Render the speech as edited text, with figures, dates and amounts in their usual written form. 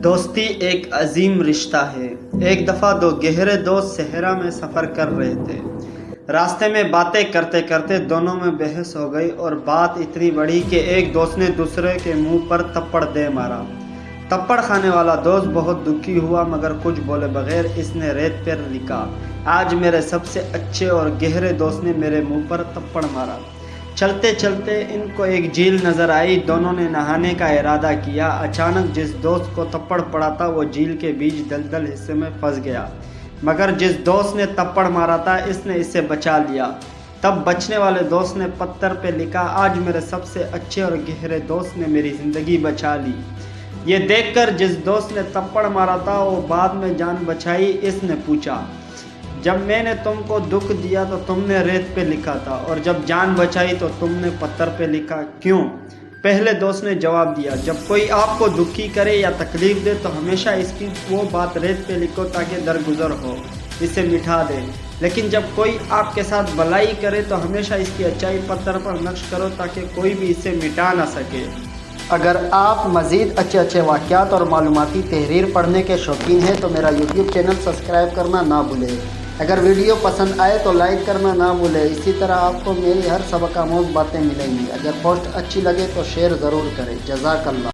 دوستی ایک عظیم رشتہ ہے۔ ایک دفعہ دو گہرے دوست صحرا میں سفر کر رہے تھے۔ راستے میں باتیں کرتے کرتے دونوں میں بحث ہو گئی اور بات اتنی بڑھی کہ ایک دوست نے دوسرے کے منہ پر تپڑ دے مارا۔ تپڑ کھانے والا دوست بہت دکھی ہوا مگر کچھ بولے بغیر اس نے ریت پر لکھا، آج میرے سب سے اچھے اور گہرے دوست نے میرے منہ پر تپڑ مارا۔ چلتے چلتے ان کو ایک جھیل نظر آئی۔ دونوں نے نہانے کا ارادہ کیا۔ اچانک جس دوست کو تپڑ پڑا تھا وہ جھیل کے بیچ دلدل حصے میں پھنس گیا، مگر جس دوست نے تپڑ مارا تھا اس نے اسے بچا لیا۔ تب بچنے والے دوست نے پتھر پہ لکھا، آج میرے سب سے اچھے اور گہرے دوست نے میری زندگی بچا لی۔ یہ دیکھ کر جس دوست نے تپڑ مارا تھا وہ بعد میں جان بچائی۔ اس نے پوچھا، جب میں نے تم کو دکھ دیا تو تم نے ریت پہ لکھا تھا اور جب جان بچائی تو تم نے پتھر پہ لکھا، کیوں؟ پہلے دوست نے جواب دیا، جب کوئی آپ کو دکھی کرے یا تکلیف دے تو ہمیشہ اس کی وہ بات ریت پہ لکھو تاکہ درگزر ہو، اسے مٹا دے، لیکن جب کوئی آپ کے ساتھ بھلائی کرے تو ہمیشہ اس کی اچائی پتھر پر نقش کرو تاکہ کوئی بھی اسے مٹا نہ سکے۔ اگر آپ مزید اچھے واقعات اور معلوماتی تحریر پڑھنے کے شوقین ہیں تو میرا یوٹیوب چینل سبسکرائب کرنا نہ بھولیں۔ اگر ویڈیو پسند آئے تو لائک کرنا نہ بھولیں۔ اسی طرح آپ کو میری ہر سبق آموز باتیں ملیں گی۔ اگر پوسٹ اچھی لگے تو شیئر ضرور کریں۔ جزاک اللہ۔